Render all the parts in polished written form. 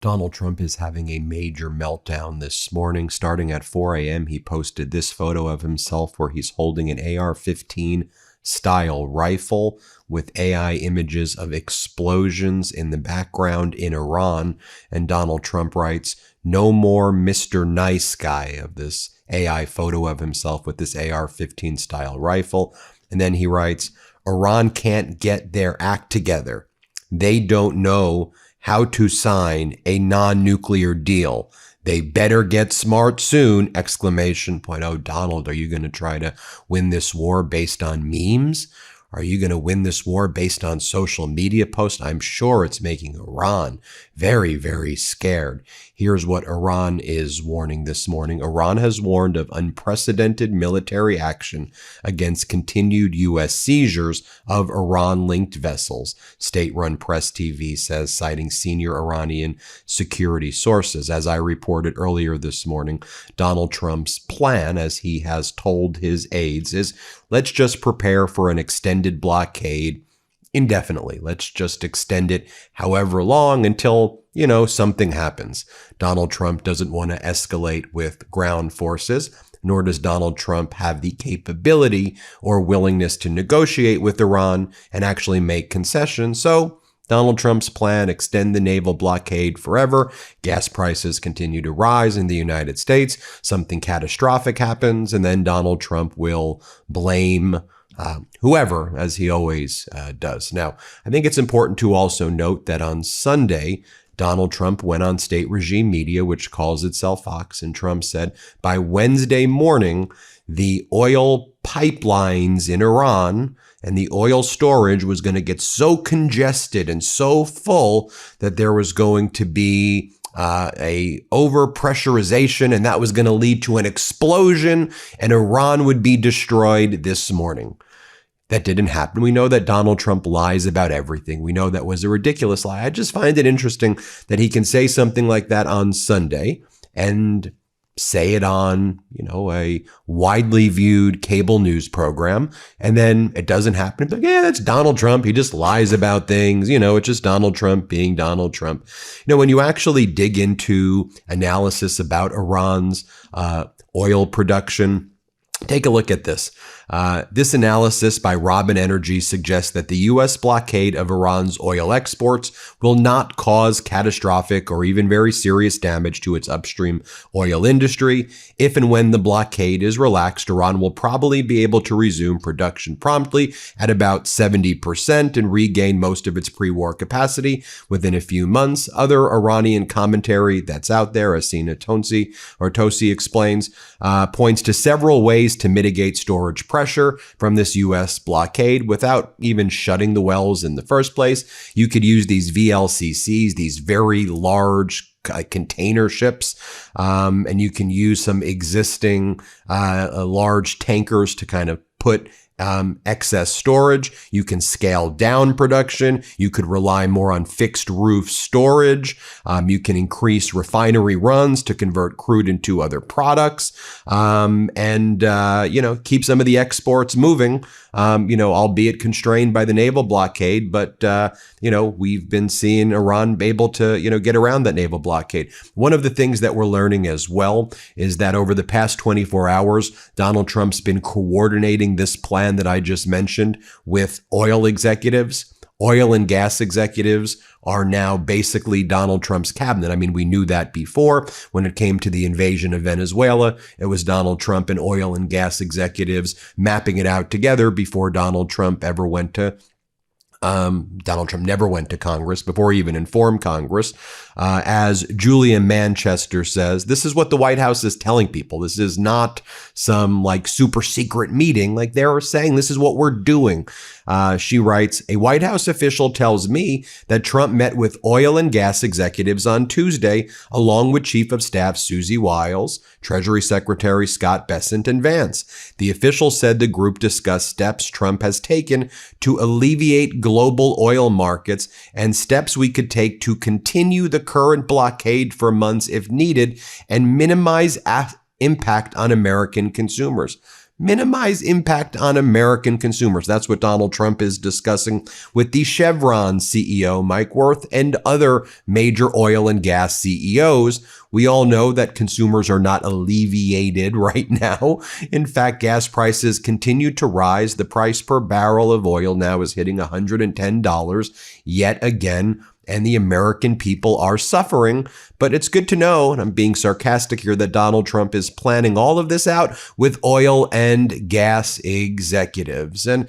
Donald Trump is having a major meltdown this morning. Starting at 4 a.m., he posted this photo of himself where he's holding an AR-15 style rifle with AI images of explosions in the background in Iran. And Donald Trump writes, "No more Mr. Nice Guy," of this AI photo of himself with this AR-15 style rifle. And then he writes, "Iran can't get their act together. They don't know how to sign a non-nuclear deal. They better get smart soon!" Exclamation point. Oh, Donald, are you going to try to win this war based on memes? Are you going to win this war based on social media posts? I'm sure it's making Iran very, very scared. Here's what Iran is warning this morning. Iran has warned of unprecedented military action against continued U.S. seizures of Iran-linked vessels, state-run Press TV says, citing senior Iranian security sources. As I reported earlier this morning, Donald Trump's plan, as he has told his aides, is let's just prepare for an extended blockade indefinitely. Let's just extend it however long until, something happens. Donald Trump doesn't want to escalate with ground forces, nor does Donald Trump have the capability or willingness to negotiate with Iran and actually make concessions. So Donald Trump's plan, extend the naval blockade forever. Gas prices continue to rise in the United States. Something catastrophic happens, and then Donald Trump will blame whoever, as he always does. Now, I think it's important to also note that on Sunday, Donald Trump went on state regime media, which calls itself Fox, and Trump said by Wednesday morning, the oil pipelines in Iran and the oil storage was going to get so congested and so full that there was going to be a overpressurization, and that was going to lead to an explosion, and Iran would be destroyed this morning. That didn't happen. We know that Donald Trump lies about everything. We know that was a ridiculous lie. I just find it interesting that he can say something like that on Sunday and say it on, a widely viewed cable news program, and then it doesn't happen. But yeah, that's Donald Trump. He just lies about things. It's just Donald Trump being Donald Trump. When you actually dig into analysis about Iran's oil production, take a look at this. This analysis by Robin Energy suggests that the U.S. blockade of Iran's oil exports will not cause catastrophic or even very serious damage to its upstream oil industry. If and when the blockade is relaxed, Iran will probably be able to resume production promptly at about 70% and regain most of its pre-war capacity within a few months. Other Iranian commentary that's out there, Asina Tosi explains, points to several ways to mitigate storage pressure from this U.S. blockade without even shutting the wells in the first place. You could use these VLCCs, these very large container ships, and you can use some existing large tankers to kind of put excess storage. You can scale down production. You could rely more on fixed roof storage. You can increase refinery runs to convert crude into other products, and keep some of the exports moving, albeit constrained by the naval blockade. But, we've been seeing Iran able to, get around that naval blockade. One of the things that we're learning as well is that over the past 24 hours, Donald Trump's been coordinating this plan that I just mentioned with oil executives. Oil and gas executives are now basically Donald Trump's cabinet. I mean, we knew that before. When it came to the invasion of Venezuela, it was Donald Trump and oil and gas executives mapping it out together before Donald Trump ever went to Donald Trump never went to Congress before he even informed Congress. As Julia Manchester says, this is what the White House is telling people. This is not some super secret meeting. They're saying this is what we're doing. She writes, a White House official tells me that Trump met with oil and gas executives on Tuesday, along with Chief of Staff Susie Wiles, Treasury Secretary Scott Bessent, and Vance. The official said the group discussed steps Trump has taken to alleviate global oil markets and steps we could take to continue the current blockade for months if needed and minimize impact on American consumers. minimize impact on American consumers. That's what Donald Trump is discussing with the Chevron CEO, Mike Wirth, and other major oil and gas CEOs. We all know that consumers are not alleviated right now. In fact, gas prices continue to rise. The price per barrel of oil now is hitting $110 yet again, and the American people are suffering. But it's good to know, and I'm being sarcastic here, that Donald Trump is planning all of this out with oil and gas executives. And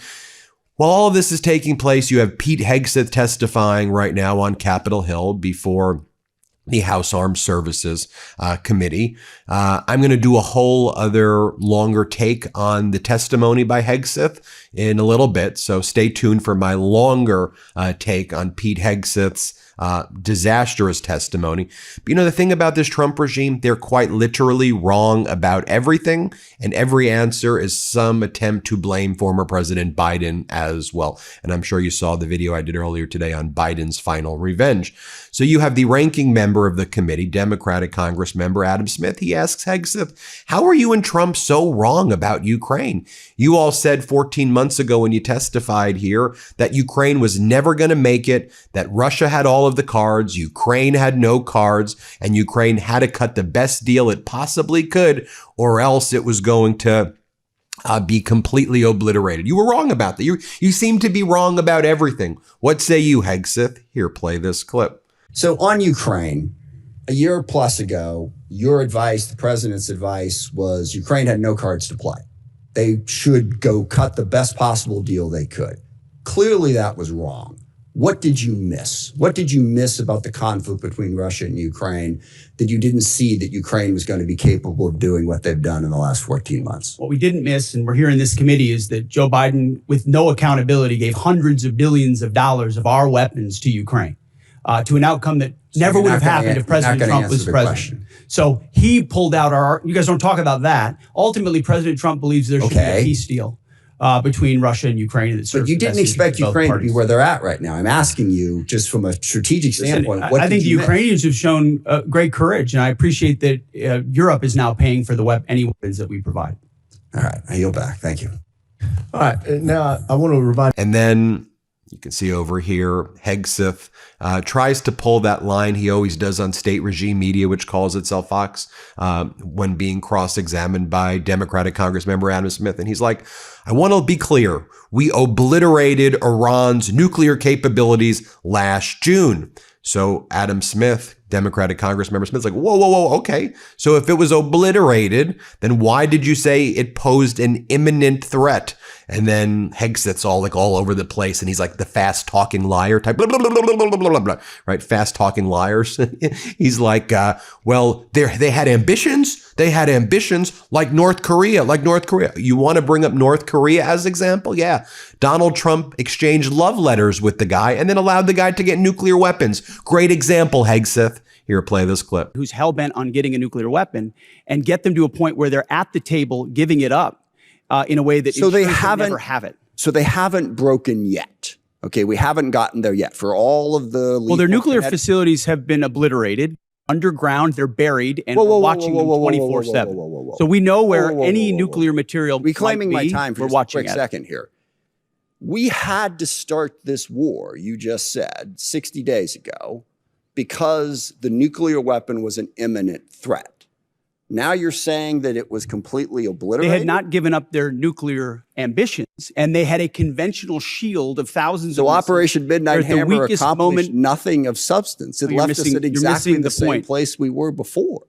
while all of this is taking place, you have Pete Hegseth testifying right now on Capitol Hill before the House Armed Services Committee. I'm going to do a whole other longer take on the testimony by Hegseth in a little bit, so stay tuned for my longer take on Pete Hegseth's disastrous testimony. But you know, the thing about this Trump regime, they're quite literally wrong about everything, and every answer is some attempt to blame former President Biden as well. And I'm sure you saw the video I did earlier today on Biden's final revenge. So you have the ranking member of the committee, Democratic Congress member Adam Smith. He asks Hegseth, how are you and Trump so wrong about Ukraine? You all said 14 months ago when you testified here that Ukraine was never going to make it, that Russia had all of the cards, Ukraine had no cards, and Ukraine had to cut the best deal it possibly could, or else it was going to be completely obliterated. You were wrong about that. You seem to be wrong about everything. What say you, Hegseth? Here, play this clip. So on Ukraine, a year plus ago, your advice, the president's advice, was Ukraine had no cards to play. They should go cut the best possible deal they could. Clearly that was wrong. What did you miss? What did you miss about the conflict between Russia and Ukraine that you didn't see that Ukraine was going to be capable of doing what they've done in the last 14 months? What we didn't miss, and we're here in this committee, is that Joe Biden, with no accountability, gave hundreds of billions of dollars of our weapons to Ukraine. To an outcome that never would have happened if President Trump was president. So he pulled out you guys don't talk about that. Ultimately, President Trump believes there should be a peace deal between Russia and Ukraine. But you didn't expect Ukraine to be where they're at right now. I'm asking you, just from a strategic standpoint, I think the Ukrainians have shown great courage, and I appreciate that Europe is now paying for any weapons that we provide. All right, I yield back. Thank you. All right, now I want to remind. And then you can see over here, Hegseth tries to pull that line he always does on state regime media, which calls itself Fox, when being cross-examined by Democratic Congress member Adam Smith. And he's like, I want to be clear. We obliterated Iran's nuclear capabilities last June. So Adam Smith, Democratic Congress member Smith's like, whoa, okay. So if it was obliterated, then why did you say it posed an imminent threat? And then Hegseth's all over the place, and he's like the fast-talking liar type, blah, blah, blah, blah, blah, blah, blah, blah, right? Fast-talking liars. He's like, well, they had ambitions. They had ambitions like North Korea, You want to bring up North Korea as example? Yeah. Donald Trump exchanged love letters with the guy and then allowed the guy to get nuclear weapons. Great example, Hegseth. Here, play this clip. Who's hell-bent on getting a nuclear weapon and get them to a point where they're at the table giving it up in a way that they never have it. So they haven't broken yet. Okay, we haven't gotten there yet for all of the. Well, their nuclear facilities have been obliterated. Underground, they're buried, and we're watching them 24/7. So we know where any nuclear material reclaiming might be. My time for we're watching a quick second here. We had to start this war, you just said, 60 days ago, because the nuclear weapon was an imminent threat. Now you're saying that it was completely obliterated? They had not given up their nuclear ambitions, and they had a conventional shield of thousands of missiles. So Operation Midnight Hammer accomplished nothing of substance. It left us at exactly the same place we were before.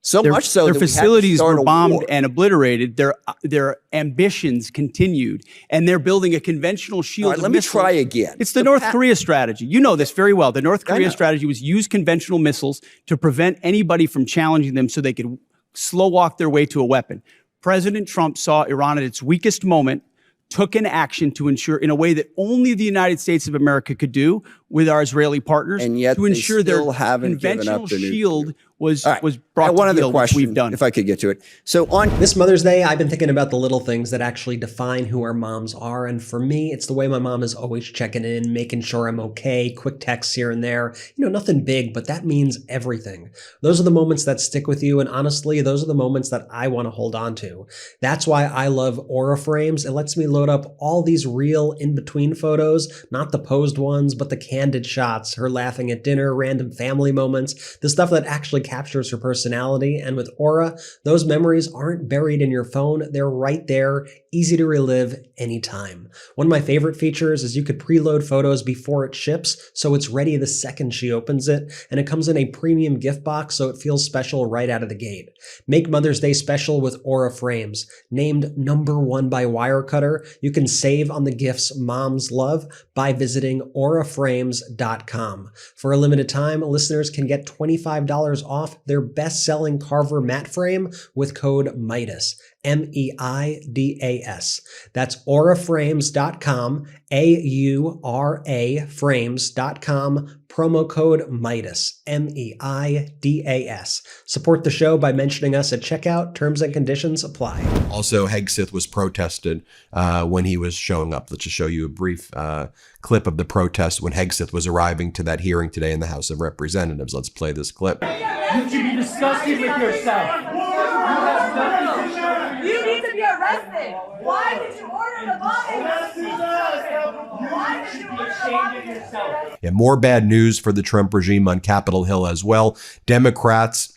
So much so their that facilities were bombed and obliterated. Their ambitions continued, and they're building a conventional shield. Let me try again. It's the North Korea strategy. You know this very well. The North Korea strategy was use conventional missiles to prevent anybody from challenging them so they could slow walk their way to a weapon. President Trump saw Iran at its weakest moment, took an action to ensure in a way that only the United States of America could do, with our Israeli partners and yet to ensure their haven't conventional given up shield was right. brought one to other heel, question, which we've done. if I could get to it. So on this Mother's Day, I've been thinking about the little things that actually define who our moms are. And for me, it's the way my mom is always checking in, making sure I'm okay, quick texts here and there. Nothing big, but that means everything. Those are the moments that stick with you. And honestly, those are the moments that I want to hold on to. That's why I love Aura Frames. It lets me load up all these real in-between photos, not the posed ones, but the candid shots, her laughing at dinner, random family moments, the stuff that actually captures her personality. And with Aura, those memories aren't buried in your phone. They're right there, easy to relive anytime. One of my favorite features is you could preload photos before it ships, so it's ready the second she opens it, and it comes in a premium gift box, so it feels special right out of the gate. Make Mother's Day special with Aura Frames. Named #1 by Wirecutter, you can save on the gifts moms love by visiting auraframes.com. For a limited time, listeners can get $25 off their best-selling Carver matte frame with code MEIDAS, MEIDAS. That's auraframes.com, AURA frames.com, promo code MEIDAS, MEIDAS. Support the show by mentioning us at checkout. Terms and conditions apply. Also, Hegseth was protested when he was showing up. Let's just show you a brief clip of the protest when Hegseth was arriving to that hearing today in the House of Representatives. Let's play this clip. You should be disgusted with yourself. You need to be arrested. Why did you order the bombing? Why did you order the bombing? Yeah, more bad news for the Trump regime on Capitol Hill as well. Democrats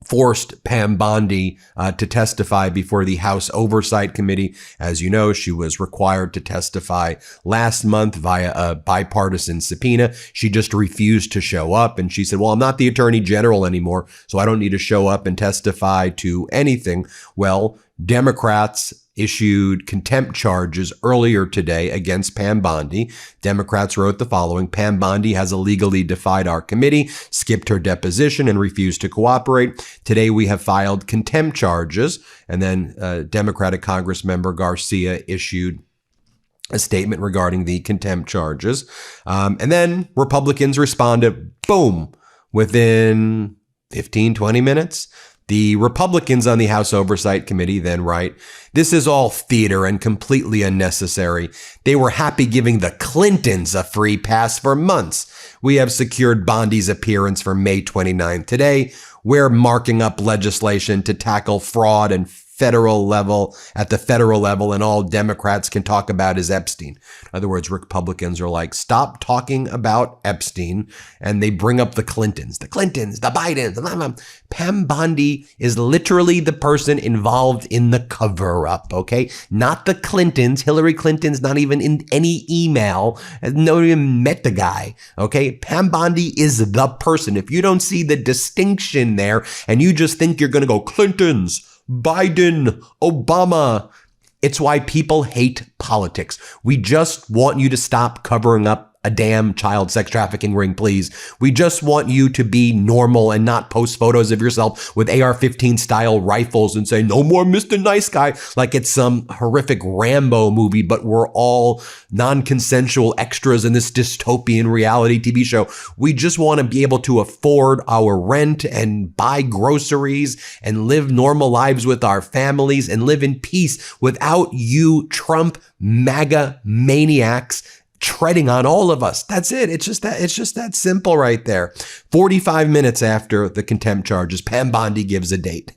forced Pam Bondi to testify before the House Oversight Committee. As you know, she was required to testify last month via a bipartisan subpoena. She just refused to show up. And she said, well, I'm not the Attorney General anymore, so I don't need to show up and testify to anything. Well, Democrats issued contempt charges earlier today against Pam Bondi. Democrats wrote the following: Pam Bondi has illegally defied our committee, skipped her deposition, and refused to cooperate. Today we have filed contempt charges. And then Democratic Congress member Garcia issued a statement regarding the contempt charges. And then Republicans responded, boom, within 15, 20 minutes. The Republicans on the House Oversight Committee then write, this is all theater and completely unnecessary. They were happy giving the Clintons a free pass for months. We have secured Bondi's appearance for May 29th. Today, we're marking up legislation to tackle fraud and at the federal level, and all Democrats can talk about is Epstein. In other words, Republicans are like, stop talking about Epstein, and they bring up the Clintons, the Bidens. Pam Bondi is literally the person involved in the cover-up, okay? Not the Clintons. Hillary Clinton's not even in any email, has not even met the guy, okay? Pam Bondi is the person. If you don't see the distinction there, and you just think you're going to go Clintons, Biden, Obama. It's why people hate politics. We just want you to stop covering up a damn child sex trafficking ring, please. We just want you to be normal and not post photos of yourself with AR-15 style rifles and say, no more Mr. Nice Guy, like it's some horrific Rambo movie, but we're all non-consensual extras in this dystopian reality TV show. We just want to be able to afford our rent and buy groceries and live normal lives with our families and live in peace without you Trump MAGA maniacs treading on all of us. That's it. It's just that simple right there. 45 minutes after the contempt charges, Pam Bondi gives a date.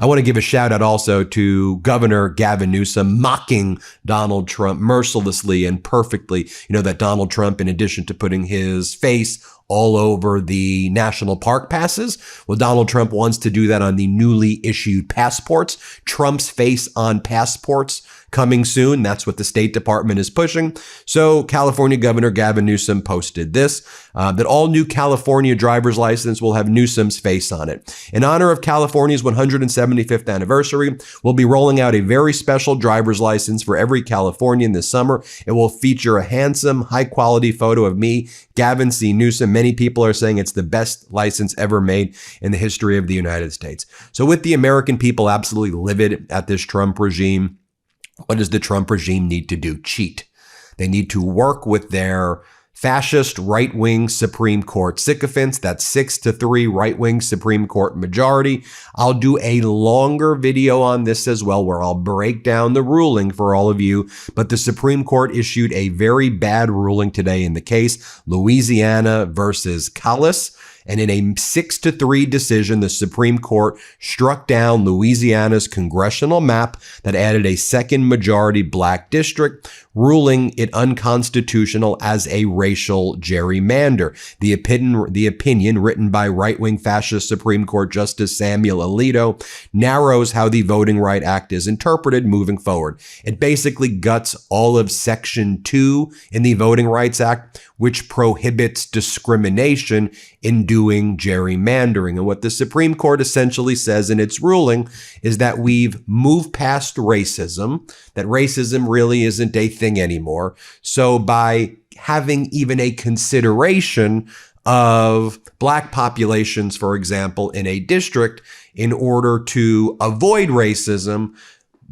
I want to give a shout out also to Governor Gavin Newsom mocking Donald Trump mercilessly and perfectly. You know that Donald Trump, in addition to putting his face all over the national park passes, well, Donald Trump wants to do that on the newly issued passports. Trump's face on passports coming soon. That's what the State Department is pushing. So California Governor Gavin Newsom posted this, that all new California driver's license will have Newsom's face on it. In honor of California's 175th anniversary, we'll be rolling out a very special driver's license for every Californian this summer. It will feature a handsome, high-quality photo of me, Gavin C. Newsom. Many people are saying it's the best license ever made in the history of the United States. So with the American people absolutely livid at this Trump regime, what does the Trump regime need to do? Cheat. They need to work with their fascist right-wing Supreme Court sycophants. That's 6-3 right-wing Supreme Court majority. I'll do a longer video on this as well, where I'll break down the ruling for all of you. But the Supreme Court issued a very bad ruling today in the case, Louisiana versus Callis. And in a 6-3 decision, the Supreme Court struck down Louisiana's congressional map that added a second majority black district, ruling it unconstitutional as a racial gerrymander. The opinion written by right-wing fascist Supreme Court Justice Samuel Alito narrows how the Voting Rights Act is interpreted moving forward. It basically guts all of Section 2 in the Voting Rights Act, which prohibits discrimination in doing gerrymandering. And what the Supreme Court essentially says in its ruling is that we've moved past racism, that racism really isn't a thing anymore. So by having even a consideration of black populations, for example, in a district, in order to avoid racism,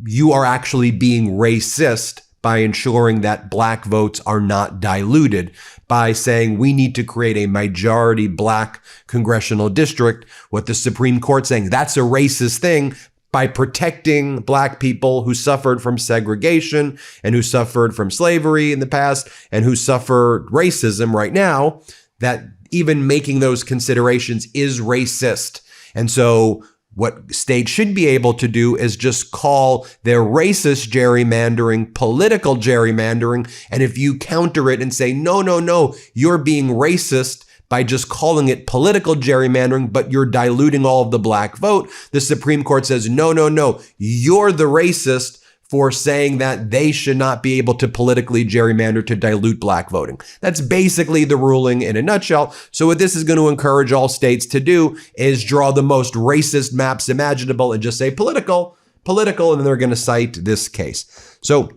you are actually being racist by ensuring that black votes are not diluted, by saying we need to create a majority black congressional district. What the Supreme Court saying, that's a racist thing, by protecting black people who suffered from segregation and who suffered from slavery in the past and who suffer racism right now, that even making those considerations is racist. And so what states should be able to do is just call their racist gerrymandering political gerrymandering. And if you counter it and say, no, you're being racist by just calling it political gerrymandering, but you're diluting all of the black vote, the Supreme Court says, no, you're the racist for saying that they should not be able to politically gerrymander to dilute black voting. That's basically the ruling in a nutshell. So what this is going to encourage all states to do is draw the most racist maps imaginable and just say political, and then they're going to cite this case. So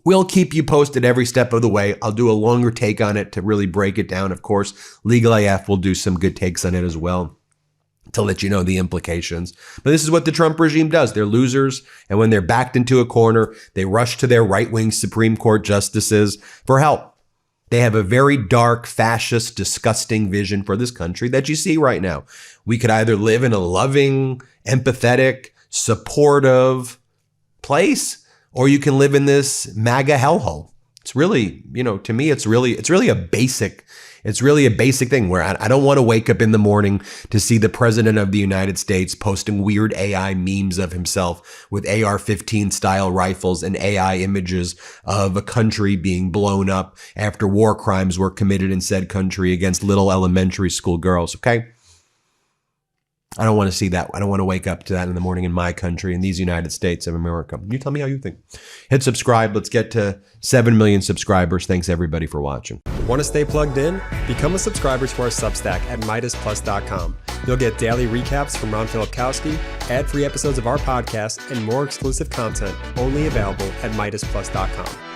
we'll keep you posted every step of the way. I'll do a longer take on it to really break it down. Of course, Legal AF will do some good takes on it as well, to let you know the implications. But this is what the Trump regime does. They're losers. And when they're backed into a corner, they rush to their right-wing Supreme Court justices for help. They have a very dark, fascist, disgusting vision for this country that you see right now. We could either live in a loving, empathetic, supportive place, or you can live in this MAGA hellhole. It's really, to me, it's really a basic thing where I don't want to wake up in the morning to see the president of the United States posting weird AI memes of himself with AR-15 style rifles and AI images of a country being blown up after war crimes were committed in said country against little elementary school girls. Okay. I don't want to see that. I don't want to wake up to that in the morning in my country, in these United States of America. You tell me how you think. Hit subscribe. Let's get to 7 million subscribers. Thanks everybody for watching. Want to stay plugged in? Become a subscriber to our Substack at MeidasPlus.com. You'll get daily recaps from Ron Filipkowski, ad-free episodes of our podcast, and more exclusive content only available at MeidasPlus.com.